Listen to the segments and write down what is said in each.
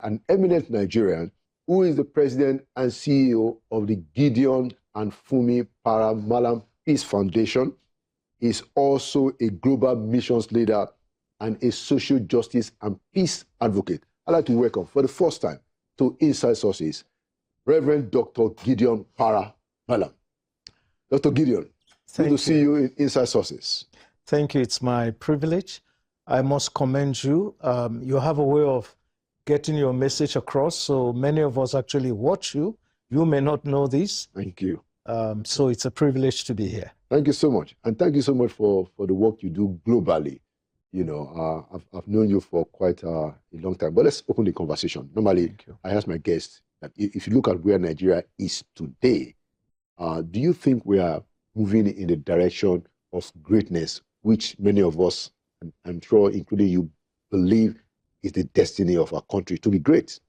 an eminent Nigerian who is the president and CEO of the Gideon and Fumi Para-Mallam Peace Foundation. He's also a global missions leader and a social justice and peace advocate. I'd like to welcome for the first time to Inside Sources, Reverend Dr. Gideon Para-Mallam. Dr. Gideon, good to see you in Inside Sources. Thank you. It's my privilege. I must commend you. You have a way of getting your message across, so many of us actually watch you. You may not know this. Thank you. So it's a privilege to be here. Thank you so much. And thank you so much for the work you do globally. You know, I've known you for quite a long time. But let's open the conversation. Normally, I ask my guests that if you look at where Nigeria is today, do you think we are moving in the direction of greatness, which many of us, and I'm sure including you, believe is the destiny of our country to be great?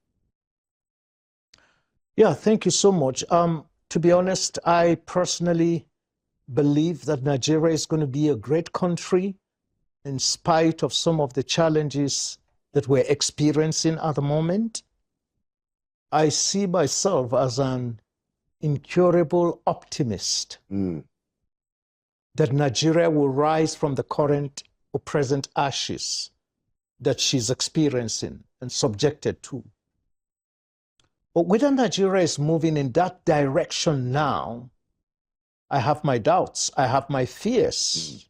Yeah, thank you so much. To be honest, I personally believe that Nigeria is going to be a great country in spite of some of the challenges that we're experiencing at the moment. I see myself as an incurable optimist that Nigeria will rise from the current or present ashes that she's experiencing and subjected to. But whether Nigeria is moving in that direction now, I have my doubts, I have my fears.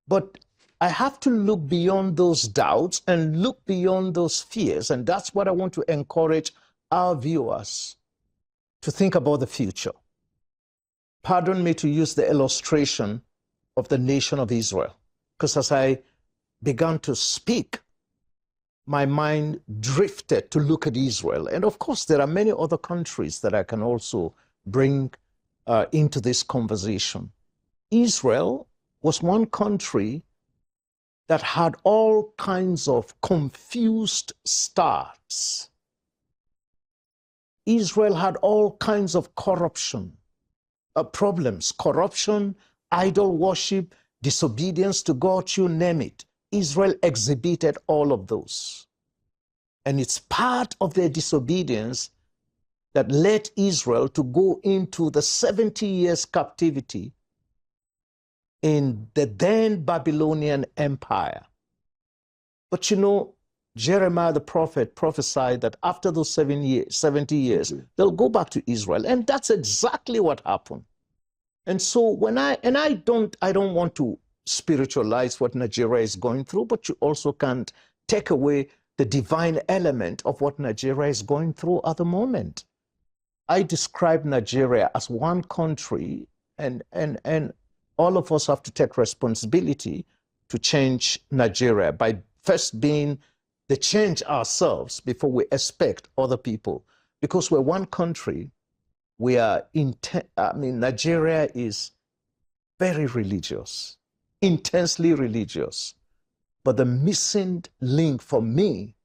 But I have to look beyond those doubts and look beyond those fears. And that's what I want to encourage our viewers to think about the future. Pardon me to use the illustration of the nation of Israel, because as I began to speak, my mind drifted to look at Israel. And of course, there are many other countries that I can also bring into this conversation. Israel was one country that had all kinds of confused starts. Israel had all kinds of corruption, problems, corruption, idol worship, disobedience to God, you name it. Israel exhibited all of those. And it's part of their disobedience that led Israel to go into the 70 years captivity in the then Babylonian Empire. But you know, Jeremiah the prophet prophesied that after those 70 years, they'll go back to Israel. And that's exactly what happened. And so I don't want to spiritualize what Nigeria is going through, but you also can't take away the divine element of what Nigeria is going through at the moment. I describe Nigeria as one country, and all of us have to take responsibility to change Nigeria by first being the change ourselves before we expect other people. Because we're one country, Nigeria is very religious, intensely religious. But the missing link for me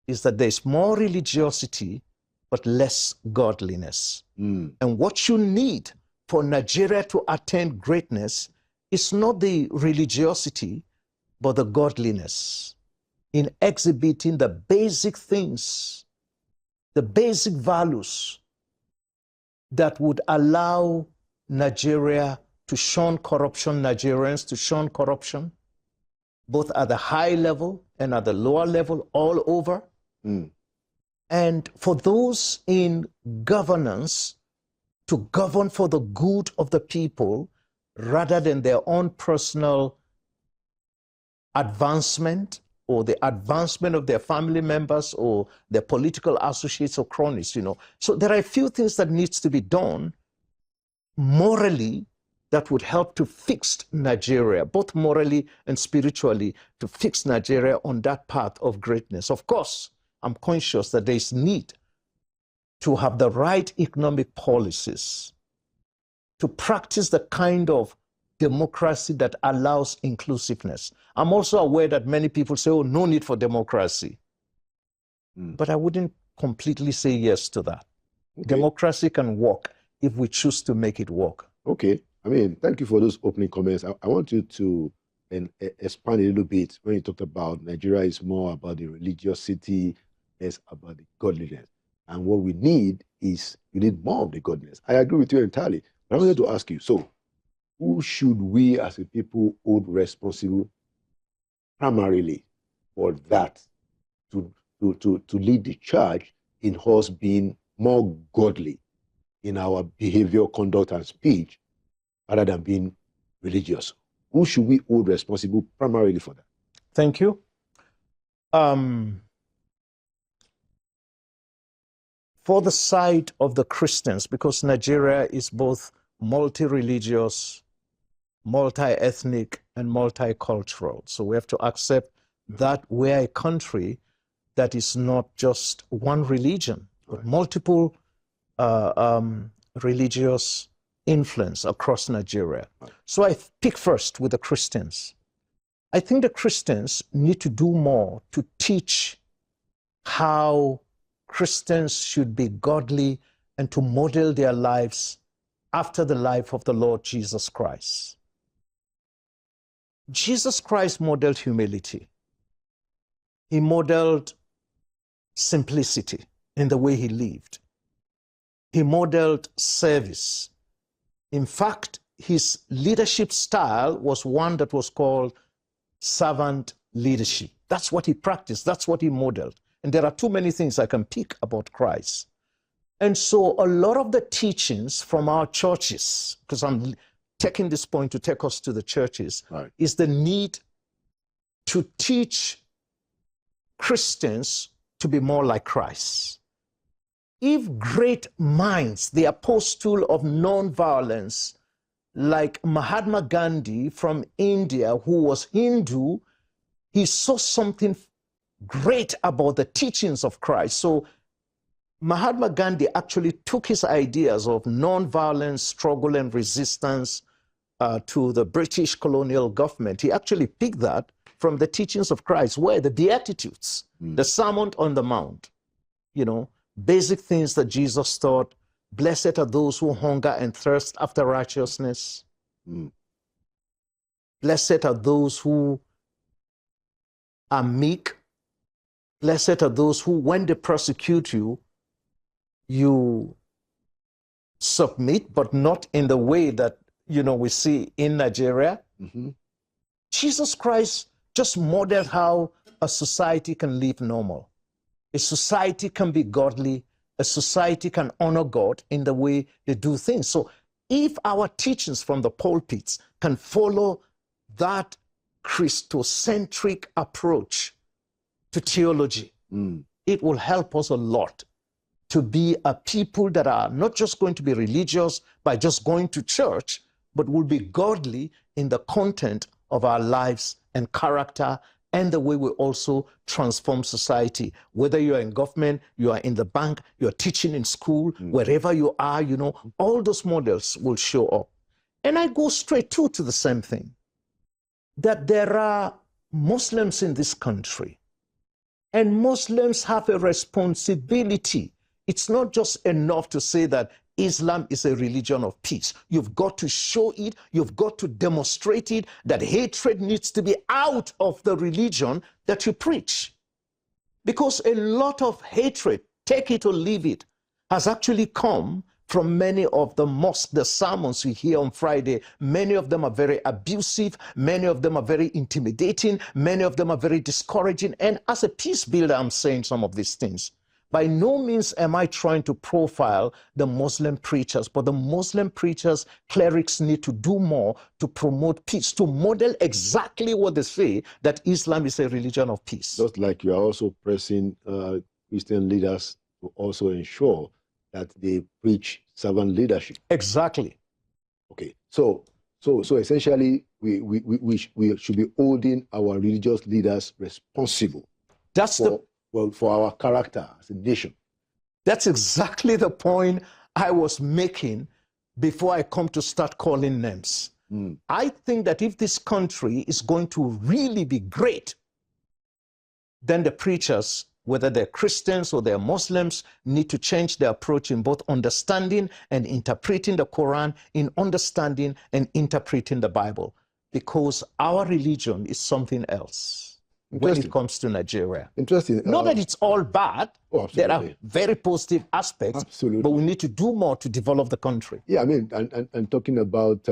is that there's more religiosity, but less godliness. And what you need for Nigeria to attain greatness is not the religiosity, but the godliness in exhibiting the basic things, the basic values that would allow Nigeria to shun corruption, Nigerians to shun corruption, both at the high level and at the lower level, all over. And for those in governance to govern for the good of the people rather than their own personal advancement or the advancement of their family members or their political associates or cronies, you know. So there are a few things that needs to be done morally that would help to fix Nigeria, both morally and spiritually, to fix Nigeria on that path of greatness. Of course, I'm conscious that there is need to have the right economic policies, to practice the kind of democracy that allows inclusiveness. I'm also aware that many people say, oh, no need for democracy. But I wouldn't completely say yes to that. Democracy can work if we choose to make it work. Okay. I mean, thank you for those opening comments. I want you to expand a little bit when you talked about Nigeria is more about the religiosity, less about the godliness. And what we need is, we need more of the godliness. I agree with you entirely. But I wanted to ask you, so who should we as a people hold responsible primarily for that to lead the charge in us being more godly in our behavior, conduct, and speech rather than being religious? Who should we hold responsible primarily for that? Thank you. For the side of the Christians, because Nigeria is both multi-religious, multi-ethnic, and multicultural. So we have to accept that we're a country that is not just one religion, but multiple religious influence across Nigeria. So I pick first with the Christians. I think the Christians need to do more to teach how Christians should be godly and to model their lives after the life of the Lord Jesus Christ. Jesus Christ modeled humility. He modeled simplicity in the way he lived. He modeled service. In fact, his leadership style was one that was called servant leadership. That's what he practiced. That's what he modeled. And there are too many things I can pick about Christ. And so a lot of the teachings from our churches, because I'm taking this point to take us to the churches, right, is the need to teach Christians to be more like Christ. If great minds, the apostle of nonviolence, like Mahatma Gandhi from India, who was Hindu, he saw something great about the teachings of Christ. So Mahatma Gandhi actually took his ideas of nonviolence, struggle, and resistance to the British colonial government. He actually picked that from the teachings of Christ, where the Beatitudes, the Sermon on the Mount, you know, basic things that Jesus taught. Blessed are those who hunger and thirst after righteousness. Blessed are those who are meek. Blessed are those who, when they persecute you, you submit, but not in the way that, you know, we see in Nigeria. Jesus Christ just modeled how a society can live normal. A society can be godly. A society can honor God in the way they do things. So if our teachings from the pulpits can follow that Christocentric approach to theology, it will help us a lot to be a people that are not just going to be religious by just going to church, but will be godly in the content of our lives and character and the way we also transform society. Whether you are in government, you are in the bank, you are teaching in school, wherever you are, you know, all those models will show up. And I go straight to the same thing, that there are Muslims in this country, and Muslims have a responsibility. It's not just enough to say that Islam is a religion of peace. You've got to show it. You've got to demonstrate it, that hatred needs to be out of the religion that you preach. Because a lot of hatred, take it or leave it, has actually come from many of the sermons we hear on Friday. Many of them are very abusive. Many of them are very intimidating. Many of them are very discouraging. And as a peace builder, I'm saying some of these things. By no means am I trying to profile the Muslim preachers, but the Muslim preachers, clerics need to do more to promote peace, to model exactly what they say, that Islam is a religion of peace. Just like you are also pressing Christian leaders to also ensure that they preach servant leadership. Exactly. Okay, so essentially, we should be holding our religious leaders responsible. That's for our character as a nation. That's exactly the point I was making before I come to start calling names. I think that if this country is going to really be great, then the preachers, whether they're Christians or they're Muslims, need to change their approach in both understanding and interpreting the Quran, in understanding and interpreting the Bible. because our religion is something else when it comes to Nigeria. Interesting. Not that it's all bad. Oh, there are very positive aspects, absolutely. But we need to do more to develop the country. Yeah, I mean, and talking about,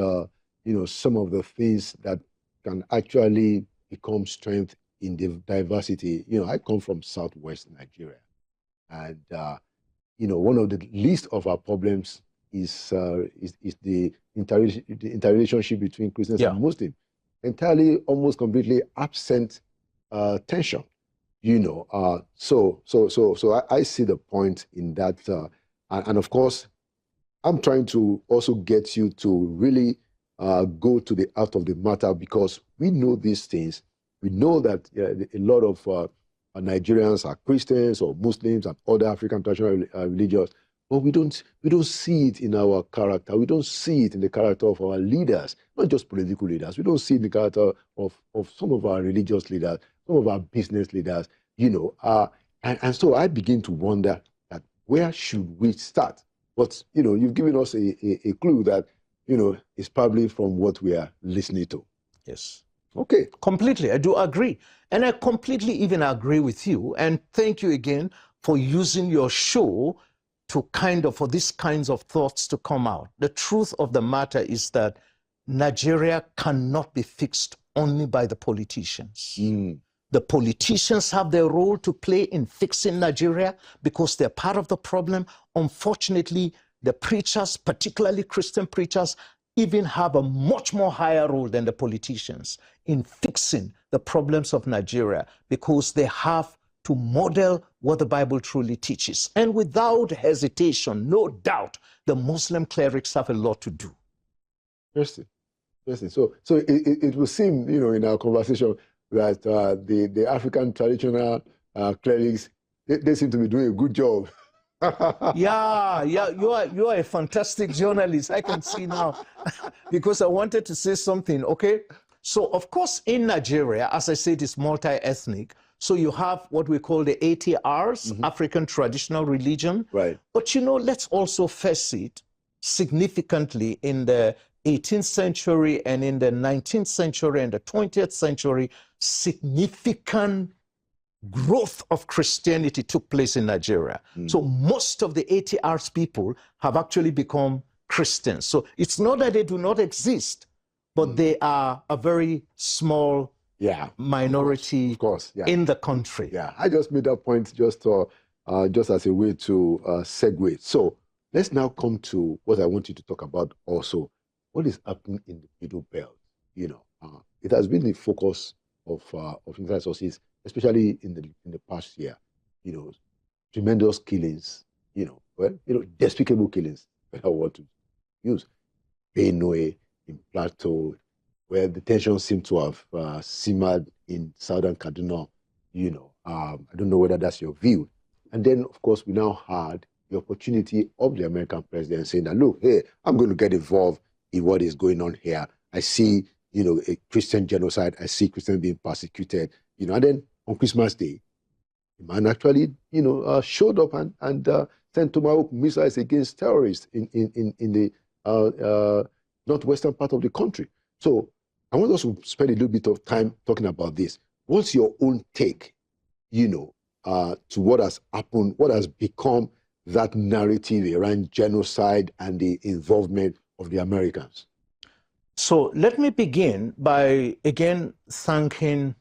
some of the things that can actually become strength in the diversity. I come from Southwest Nigeria. And, one of the least of our problems is the interrelationship between Christians and Muslims. Entirely, almost completely absent tension. So I see the point in that. And of course, I'm trying to also get you to really go to the heart of the matter, because we know these things. We know that a lot of Nigerians are Christians or Muslims and other African traditional religions, but we don't see it in our character. We don't see it in the character of our leaders, not just political leaders. We don't see it in the character of some of our religious leaders, some of our business leaders, and so I begin to wonder that where should we start? But, you've given us a clue that, it's probably from what we are listening to. Yes. Okay. Completely. I do agree. And I completely even agree with you. And thank you again for using your show for these kinds of thoughts to come out. The truth of the matter is that Nigeria cannot be fixed only by the politicians. The politicians have their role to play in fixing Nigeria because they're part of the problem. Unfortunately, the preachers, particularly Christian preachers, even have a much more higher role than the politicians in fixing the problems of Nigeria, because they have to model what the Bible truly teaches. And without hesitation, no doubt, the Muslim clerics have a lot to do. Interesting. So it will seem, in our conversation that the African traditional clerics, they seem to be doing a good job. Yeah, you are a fantastic journalist. I can see now, because I wanted to say something. Okay, so of course in Nigeria, as I said, it's multi-ethnic. So you have what we call the ATRs, African traditional religion. Right. But let's also face it, significantly in the 18th century and in the 19th century and the 20th century, significant growth of Christianity took place in Nigeria. So most of the ATR's people have actually become Christians. So it's not that they do not exist, but they are a very small minority of course, in the country. Yeah, I just made that point just as a way to segue. So let's now come to what I want you to talk about also. What is happening in the Middle Belt? It has been the focus of international sources, especially in the past year. Tremendous killings. Despicable killings. I want to use Benue, in Plateau, where the tensions seem to have simmered in southern Kaduna. I don't know whether that's your view. And then, of course, we now had the opportunity of the American president saying that, look, hey, I'm going to get involved in what is going on here. I see, a Christian genocide. I see Christians being persecuted. And then on Christmas Day, the man actually, showed up and sent Tomahawk missiles against terrorists in the northwestern part of the country. So I want us to spend a little bit of time talking about this. What's your own take, to what has happened, what has become that narrative around genocide and the involvement of the Americans? So let me begin by, again, thanking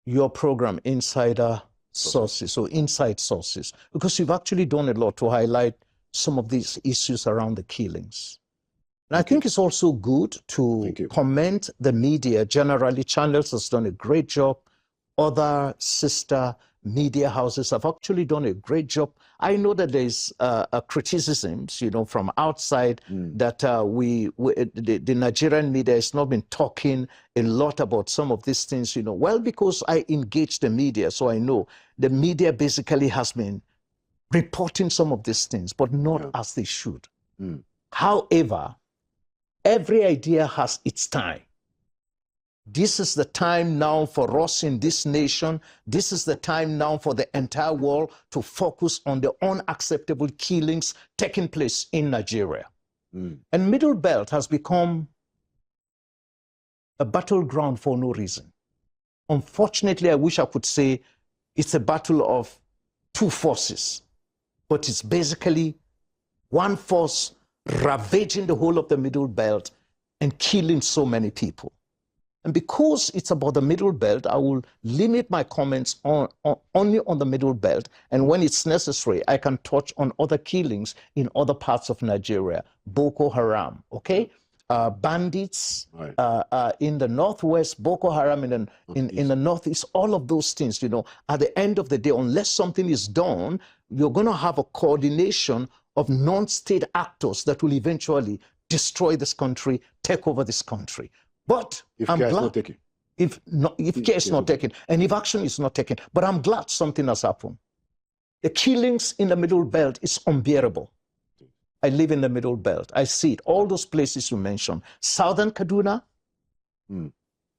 your program, Insider Sources, or Inside Sources, because you've actually done a lot to highlight some of these issues around the killings. And I think it's also good to commend the media. Generally, Channels has done a great job. Other sister media houses have actually done a great job. I know that there's criticisms, from outside that the Nigerian media has not been talking a lot about some of these things, Well, because I engage the media, so I know the media basically has been reporting some of these things, but not as they should. However, every idea has its time. This is the time now for us in this nation. This is the time now for the entire world to focus on the unacceptable killings taking place in Nigeria. And Middle Belt has become a battleground for no reason. Unfortunately, I wish I could say it's a battle of two forces, but it's basically one force ravaging the whole of the Middle Belt and killing so many people. And because it's about the Middle Belt, I will limit my comments only on the Middle Belt. And when it's necessary, I can touch on other killings in other parts of Nigeria. Boko Haram, okay? Bandits in the northwest, Boko Haram in the northeast, all of those things, you know, at the end of the day, unless something is done, you're going to have a coordination of non-state actors that will eventually destroy this country, take over this country. But if I'm care glad, is not taken. if care is not taken, and if action is not taken, but I'm glad something has happened. The killings in the Middle Belt is unbearable. I live in the Middle Belt. I see it. All those places you mentioned. Southern Kaduna,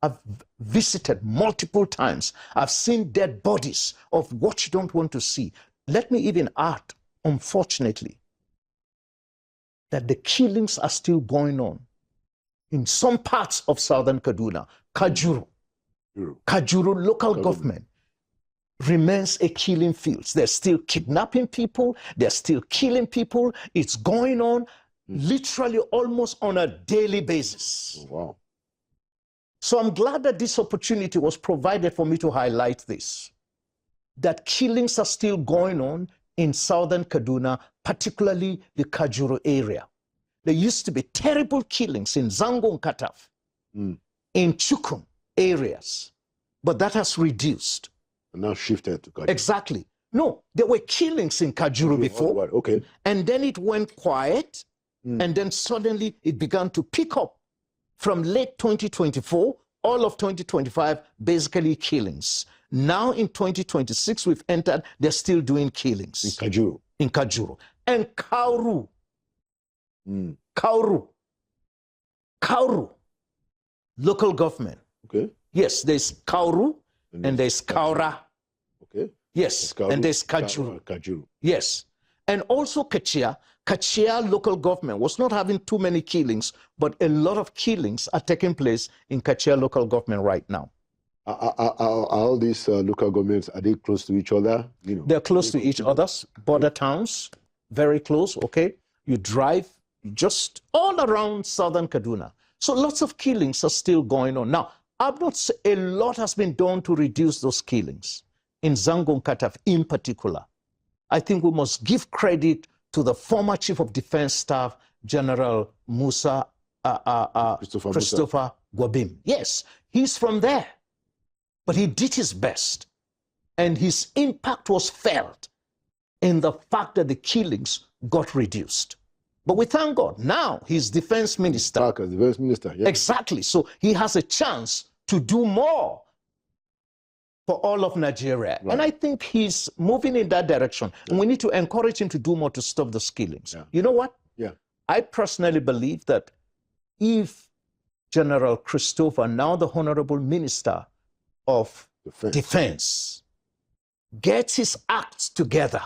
I've visited multiple times. I've seen dead bodies of what you don't want to see. Let me even add, unfortunately, that the killings are still going on in some parts of Southern Kaduna. Kajuru local government remains a killing field. They're still kidnapping people. They're still killing people. It's going on literally almost on a daily basis. Oh, wow. So I'm glad that this opportunity was provided for me to highlight this, that killings are still going on in Southern Kaduna, particularly the Kajuru area. There used to be terrible killings in Zangon Kataf, in Chukum areas, but that has reduced. And now shifted to Kajuru. Exactly. No, there were killings in Kajuru before. Okay. And then it went quiet, and then suddenly it began to pick up from late 2024, all of 2025, basically killings. Now in 2026, we've entered, they're still doing killings. In Kajuru. In Kajuru. And Kauru. Kauru. Local government. Okay. Yes, there's Kauru and there's Kaura. Okay. Yes, and there's Kajuru. Kajuru. Yes. And also Kachia. Kachia local government was not having too many killings, but a lot of killings are taking place in Kachia local government right now. Are all these local governments, are they close to each other? You know, they're close to each other's border towns, very close, okay? You drive just all around Southern Kaduna. So lots of killings are still going on. Now, I'm not saying a lot has been done to reduce those killings in Zangon Kataf in particular. I think we must give credit to the former Chief of Defense Staff, General Musa Christopher Gwabim. Yes, he's from there. But he did his best. And his impact was felt in the fact that the killings got reduced. But we thank God, now he's defense minister. Back as defense minister, yeah. Exactly. So he has a chance to do more for all of Nigeria. Right. And I think he's moving in that direction. Yeah. And we need to encourage him to do more to stop those killings. Yeah. You know what? Yeah. I personally believe that if General Christopher, now the Honorable Minister of Defense, gets his acts together,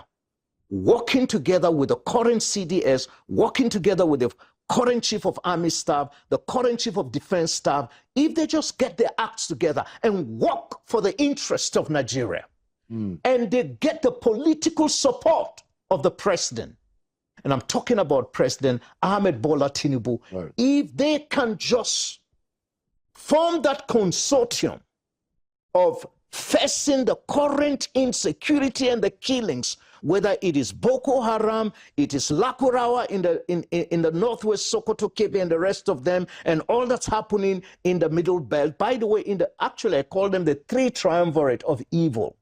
working together with the current CDS, working together with the current Chief of Army Staff, the current Chief of Defense Staff, if they just get their acts together and work for the interest of Nigeria, and they get the political support of the president, and I'm talking about President Ahmed Bola Tinubu, right. If they can just form that consortium of facing the current insecurity and the killings, whether it is Boko Haram, it is Lakurawa in the northwest Sokoto, Kebbi, and the rest of them, and all that's happening in the Middle Belt. By the way, actually I call them the three triumvirate of evil: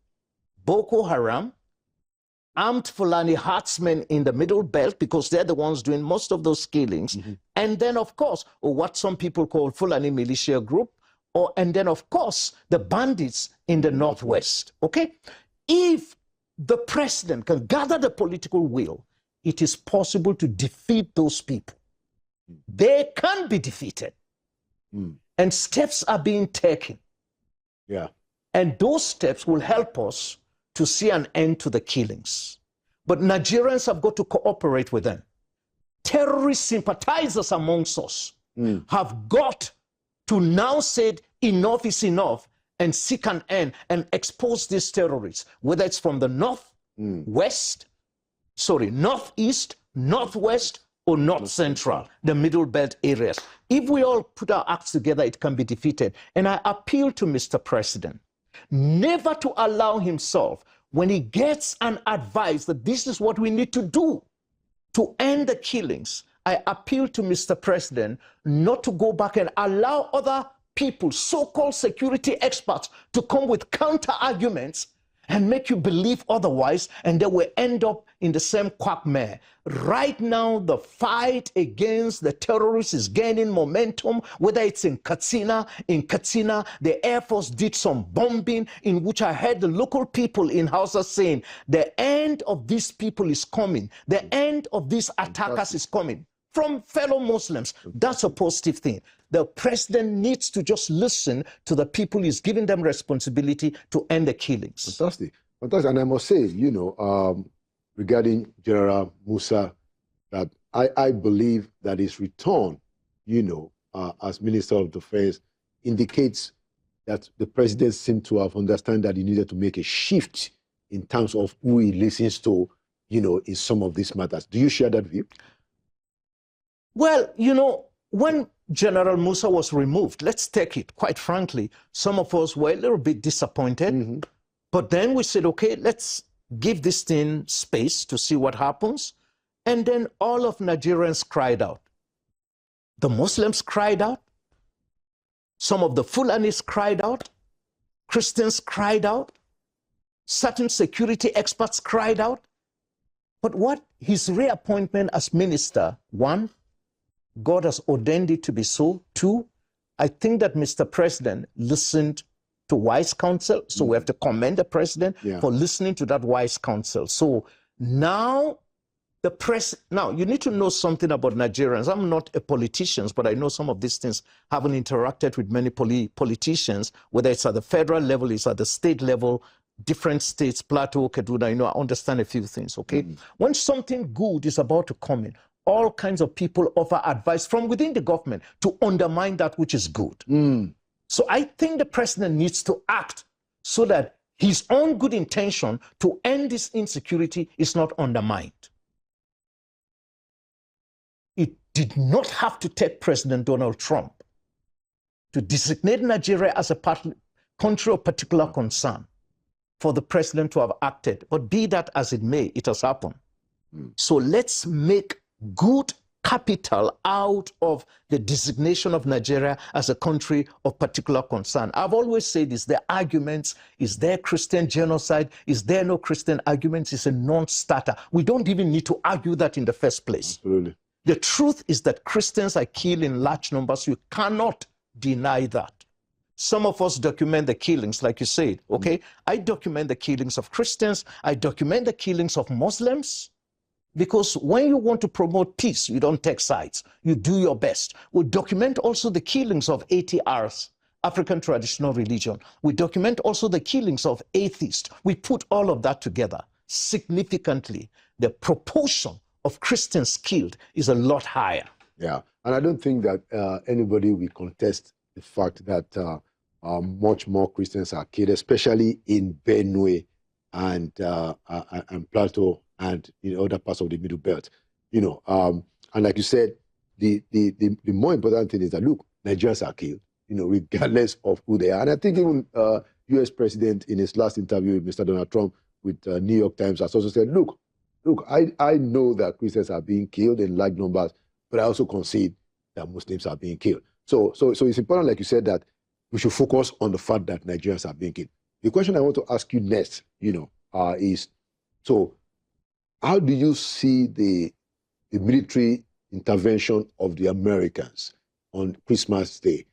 Boko Haram, armed Fulani herdsmen in the Middle Belt, because they're the ones doing most of those killings, and then of course what some people call Fulani militia group, and then of course the bandits in the northwest. Okay, if the president can gather the political will, it is possible to defeat those people. They can be defeated. And steps are being taken. Yeah. And those steps will help us to see an end to the killings. But Nigerians have got to cooperate with them. Terrorist sympathizers amongst us have got to now say enough is enough and seek an end and expose these terrorists, whether it's from the northeast, northwest, or north central, the middle belt areas. If we all put our acts together, it can be defeated. And I appeal to Mr. President never to allow himself, when he gets an advice that this is what we need to do to end the killings, I appeal to Mr. President not to go back and allow other people, so-called security experts, to come with counter-arguments and make you believe otherwise, and they will end up in the same quagmire. Right now, the fight against the terrorists is gaining momentum, whether it's in Katsina. In Katsina, the Air Force did some bombing in which I heard the local people in Hausa saying, the end of these people is coming. The end of these attackers is coming from fellow Muslims. That's a positive thing. The president needs to just listen to the people. He's giving them responsibility to end the killings. Fantastic. Fantastic. And I must say, you know, regarding General Musa, that I believe that his return, you know, as Minister of Defense indicates that the president seemed to have understood that he needed to make a shift in terms of who he listens to, you know, in some of these matters. Do you share that view? Well, you know, when General Musa was removed, let's take it, quite frankly, some of us were a little bit disappointed. But then we said, okay, let's give this thing space to see what happens. And then all of Nigerians cried out. The Muslims cried out. Some of the Fulanis cried out. Christians cried out. Certain security experts cried out. But what his reappointment as minister, one, God has ordained it to be so. Two, I think that Mr. President listened to wise counsel. So we have to commend the president for listening to that wise counsel. So now now you need to know something about Nigerians. I'm not a politician, but I know some of these things. Having interacted with many politicians, whether it's at the federal level, it's at the state level, different states, Plateau, Kaduna, you know, I understand a few things, okay? When something good is about to come in, all kinds of people offer advice from within the government to undermine that which is good. So I think the president needs to act so that his own good intention to end this insecurity is not undermined. It did not have to take President Donald Trump to designate Nigeria as a country of particular concern for the president to have acted. But be that as it may, it has happened. So let's make good capital out of the designation of Nigeria as a country of particular concern. I've always said this, the arguments, is there Christian genocide? Is there no Christian arguments? It's a non-starter. We don't even need to argue that in the first place. Absolutely. The truth is that Christians are killed in large numbers. You cannot deny that. Some of us document the killings, like you said, okay? I document the killings of Christians. I document the killings of Muslims. Because when you want to promote peace, you don't take sides. You do your best. We document also the killings of ATRs, African Traditional Religion. We document also the killings of atheists. We put all of that together. Significantly, the proportion of Christians killed is a lot higher. Yeah, and I don't think that anybody will contest the fact that much more Christians are killed, especially in Benue and Plateau and in other parts of the Middle Belt. You know, and like you said, the more important thing is that, look, Nigerians are killed, you know, regardless of who they are. And I think even U.S. President in his last interview with Mr. Donald Trump with New York Times has also said, look, I know that Christians are being killed in large numbers, but I also concede that Muslims are being killed. So it's important, like you said, that we should focus on the fact that Nigerians are being killed. The question I want to ask you next, you know, is, so how do you see the military intervention of the Americans on Christmas Day?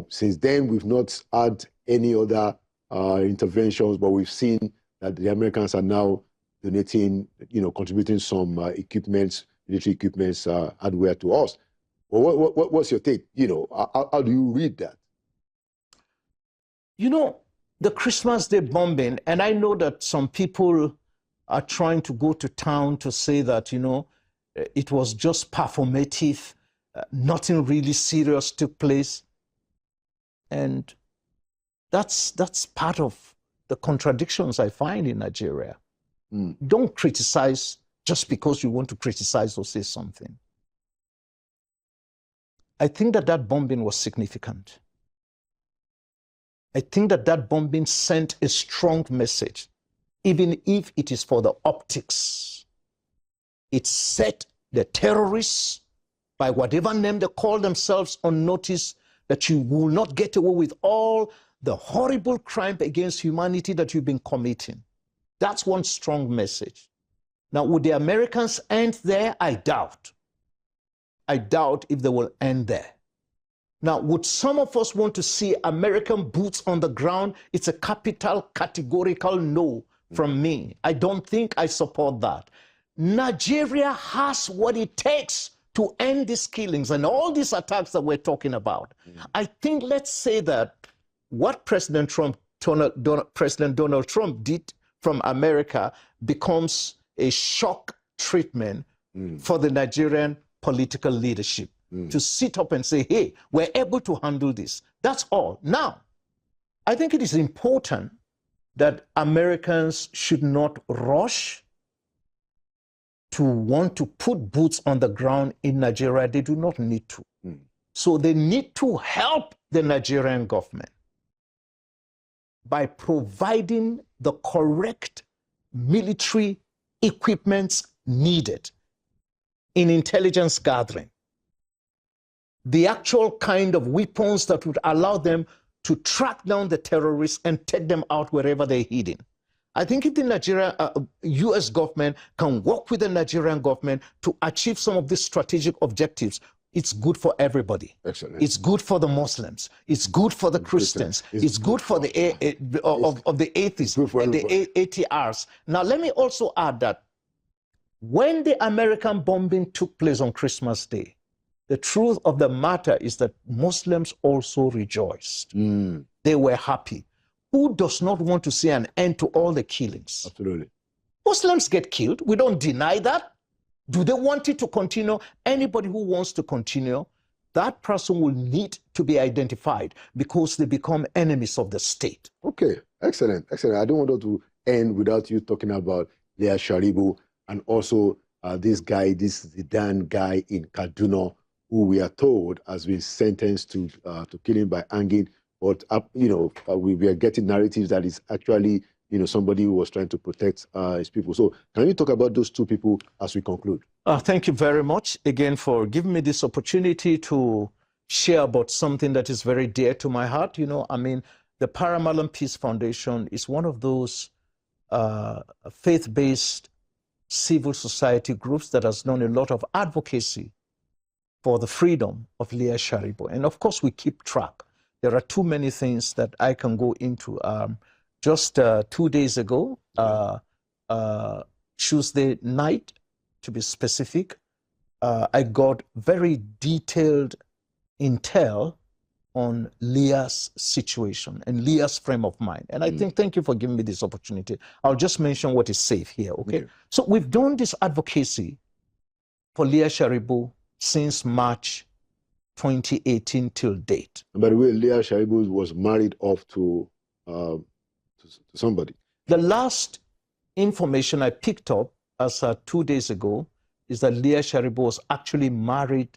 Since then, we've not had any other interventions, but we've seen that the Americans are now donating, you know, contributing some equipments, military equipments, hardware to us. Well, what's your take? You know, how do you read that? You know, the Christmas Day bombing, and I know that some people are trying to go to town to say that, you know, it was just performative, nothing really serious took place. And that's part of the contradictions I find in Nigeria. Don't criticize just because you want to criticize or say something. I think that bombing was significant. I think that bombing sent a strong message, even if it is for the optics. It set the terrorists, by whatever name they call themselves, on notice that you will not get away with all the horrible crime against humanity that you've been committing. That's one strong message. Now, would the Americans end there? I doubt. I doubt if they will end there. Now, would some of us want to see American boots on the ground? It's a categorical no from me. I don't think I support that. Nigeria has what it takes to end these killings and all these attacks that we're talking about. I think, let's say that what President Donald Trump did from America becomes a shock treatment for the Nigerian political leadership to sit up and say, hey, we're able to handle this. That's all. Now, I think it is important that Americans should not rush to want to put boots on the ground in Nigeria. They do not need to. So they need to help the Nigerian government by providing the correct military equipment needed in intelligence gathering, the actual kind of weapons that would allow them to track down the terrorists and take them out wherever they're hidden. I think if the U.S. government can work with the Nigerian government to achieve some of these strategic objectives, it's good for everybody. Excellent. It's good for the Muslims. It's good for the Christians. It's good for the atheists and the ATRs. Now, let me also add that when the American bombing took place on Christmas Day, the truth of the matter is that Muslims also rejoiced. They were happy. Who does not want to see an end to all the killings? Absolutely. Muslims get killed. We don't deny that. Do they want it to continue? Anybody who wants to continue, that person will need to be identified because they become enemies of the state. Okay, excellent, excellent. I don't want to end without you talking about Leah Sharibu and also this Gideon guy in Kaduna, who we are told has been sentenced to killing by hanging. But we are getting narratives that it's actually somebody who was trying to protect his people. So can you talk about those two people as we conclude? Thank you very much again for giving me this opportunity to share about something that is very dear to my heart. The Para-Mallam Peace Foundation is one of those faith-based civil society groups that has done a lot of advocacy for the freedom of Leah Sharibu. And of course, we keep track. There are too many things that I can go into. Just 2 days ago, Tuesday night, to be specific, I got very detailed intel on Leah's situation and Leah's frame of mind. And I think, thank you for giving me this opportunity. I'll just mention what is safe here, okay? So we've done this advocacy for Leah Sharibu since March 2018 till date. And by the way, Leah Sharibu was married off to somebody. The last information I picked up as 2 days ago is that Leah Sharibu was actually married,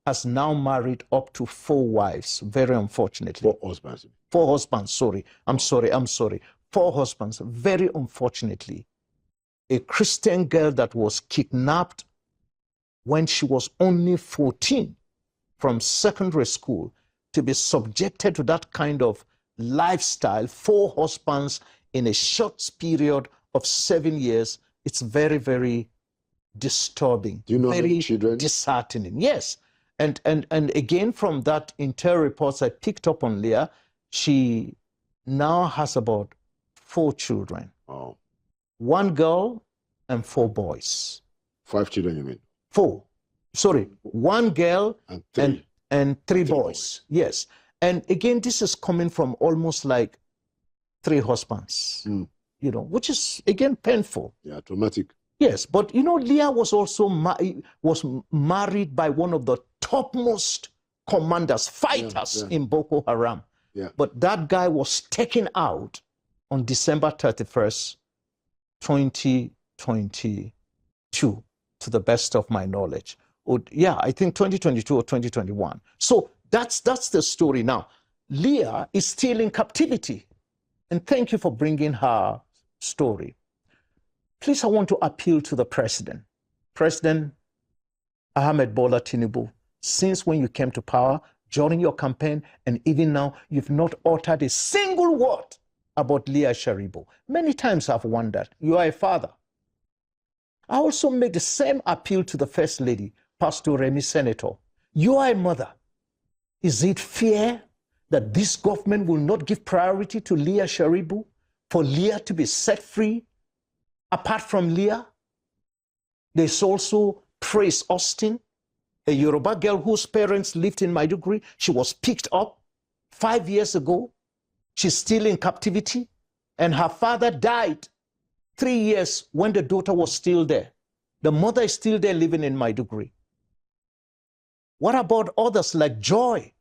has now married up to 4 wives, very unfortunately. 4 husbands. 4 husbands, sorry. I'm sorry. 4 husbands, very unfortunately. A Christian girl that was kidnapped when she was only 14 from secondary school to be subjected to that kind of lifestyle, 4 husbands in a short period of 7 years, it's very, very disturbing. Do you know very children? Disheartening. Yes. And again, from that intel reports I picked up on Leah, she now has about 4 children. Oh. 1 girl and 4 boys. 5 children, you mean? 4. Sorry, 1 girl and 3 boys. Yes. And again, this is coming from almost like 3 husbands, which is, again, painful. Yeah, traumatic. Yes, but, Leah was also married by one of the topmost commanders, fighters in Boko Haram. Yeah. But that guy was taken out on December 31st, 2022, to the best of my knowledge. Yeah, I think 2022 or 2021. So that's the story now. Leah is still in captivity. And thank you for bringing her story. Please, I want to appeal to the president. President Ahmed Bola Tinubu, since when you came to power, during your campaign, and even now, you've not uttered a single word about Leah Sharibu. Many times I've wondered, you are a father. I also make the same appeal to the First Lady, Pastor Remi Senator. You are a mother. Is it fair that this government will not give priority to Leah Sharibu, for Leah to be set free? Apart from Leah, there's also Praise Austin, a Yoruba girl whose parents lived in Maiduguri. She was picked up 5 years ago. She's still in captivity, and her father died 3 years when the daughter was still there. The mother is still there living in Maiduguri. What about others like Joy?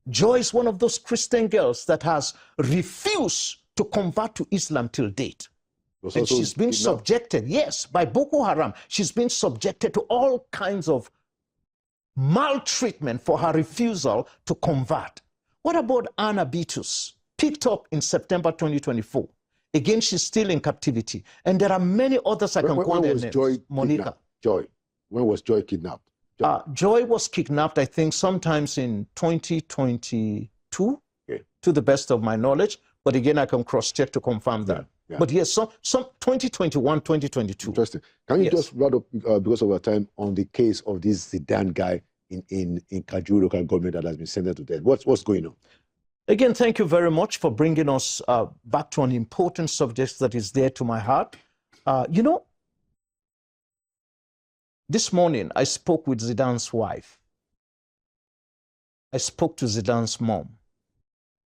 Joy is one of those Christian girls that has refused to convert to Islam till date. And she's been subjected, yes, by Boko Haram. She's been subjected to all kinds of maltreatment for her refusal to convert. What about Anna Bitus, picked up in September 2024? Again, she's still in captivity. And there are many others I can call their names. Joy Monica. Kidnapped? Joy. When was Joy kidnapped? Joy was kidnapped, I think, sometimes in 2022, okay, to the best of my knowledge. But again, I can cross-check to confirm that. Yeah. But yes, some 2021, 2022. Interesting. Can you just wrap up, because of our time, on the case of this Zidane guy in Kajuru local government that has been sentenced to death? What's going on? Again, thank you very much for bringing us back to an important subject that is dear to my heart. You know, this morning I spoke with Zidane's wife. I spoke to Zidane's mom.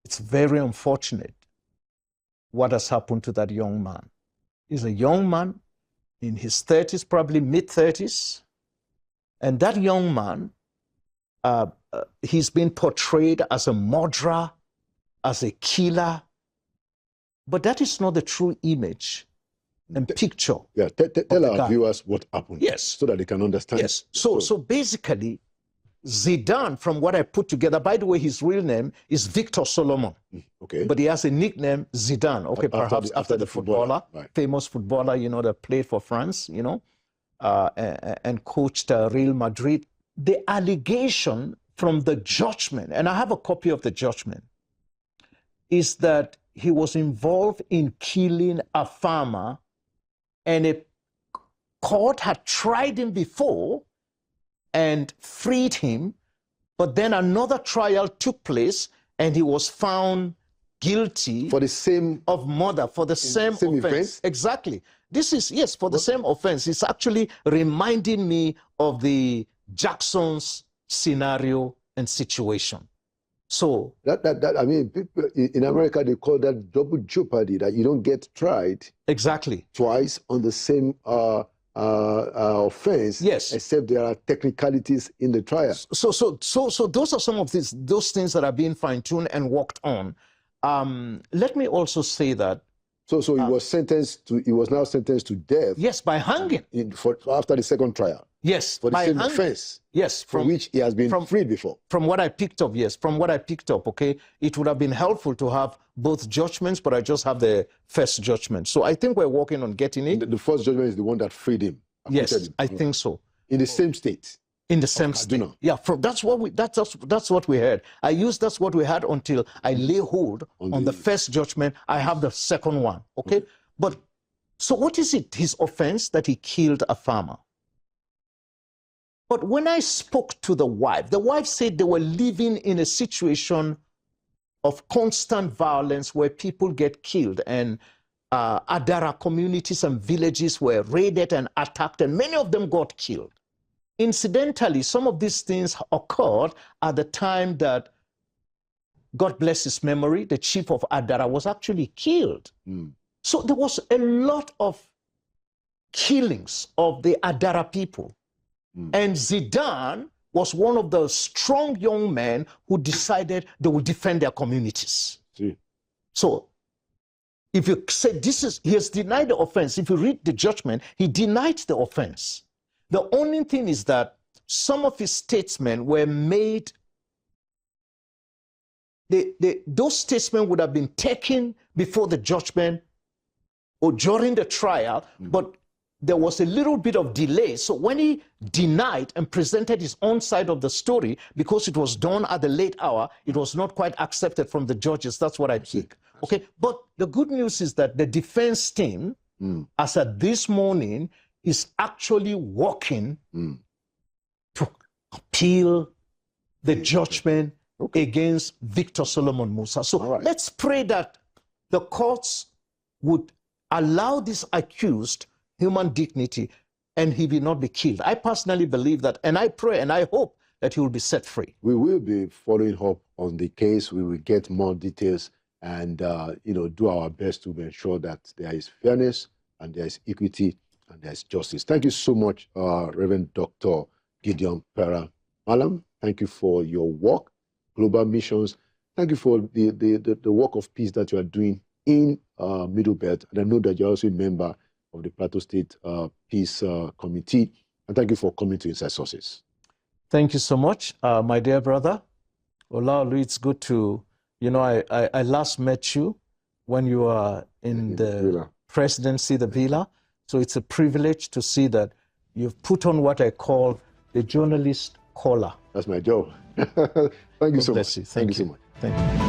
It's very unfortunate what has happened to that young man. He's a young man in his 30s, probably mid-30s. And that young man, he's been portrayed as a murderer, as a killer. But that is not the true image and picture. Yeah, tell our viewers what happened. Yes. So that they can understand. Yes. So basically, Zidane, from what I put together, by the way, his real name is Victor Solomon. Okay. But he has a nickname, Zidane. Okay, perhaps after the footballer, right, famous footballer, you know, that played for France, you know, and coached Real Madrid. The allegation from the judgment, and I have a copy of the judgment, is that he was involved in killing a farmer, and a court had tried him before and freed him, but then another trial took place and he was found guilty for the same of murder, for the same offense. Exactly. This is, yes, for the same offense. It's actually reminding me of the Jackson's scenario and situation. So that I mean, people in America, they call that double jeopardy, that you don't get tried exactly twice on the same offense, yes, except there are technicalities in the trial. So those are some of those things that are being fine-tuned and worked on. Let me also say that. So he was sentenced to. He was now sentenced to death. Yes, by hanging. After the second trial. Yes, for the same offense. Yes, from which he has been freed before. From what I picked up, yes, from what I picked up. Okay, it would have been helpful to have both judgments, but I just have the first judgment. So I think we're working on getting it. The first judgment is the one that freed him. Yes, I think so. In the same state. In the same state. Yeah, that's what we heard. That's what we had until I lay hold on the first judgment. I have the second one. Okay? But so what is it? His offense that he killed a farmer. But when I spoke to the wife said they were living in a situation of constant violence where people get killed, and Adara communities and villages were raided and attacked, and many of them got killed. Incidentally, some of these things occurred at the time that, God bless his memory, the chief of Adara was actually killed. So there was a lot of killings of the Adara people. And Zidane was one of the strong young men who decided they will defend their communities. See. So if you say he has denied the offense, if you read the judgment, he denied the offense. The only thing is that some of his statements were made, those statements would have been taken before the judgment or during the trial, but there was a little bit of delay. So when he denied and presented his own side of the story, because it was done at the late hour, it was not quite accepted from the judges. That's what I think. Okay, but the good news is that the defense team, as at this morning, is actually working to appeal the judgment against Victor Solomon Musa. So let's pray that the courts would allow this accused human dignity and he will not be killed. I personally believe that, and I pray and I hope that he will be set free. We will be following up on the case. We will get more details and do our best to ensure that there is fairness and there is equity and there is justice. Thank you so much, Reverend Dr. Gideon Para-Mallam. Thank you for your work, global missions. Thank you for the work of peace that you are doing in Middle Belt. And I know that you're also a member of the Plateau State Peace Committee. And thank you for coming to Inside Sources. Thank you so much, my dear brother. Olaolu, it's good to, I last met you when you were in the presidency, the villa. So it's a privilege to see that you've put on what I call the journalist collar. That's my job. Thank you so much. Thank you so much. Thank you.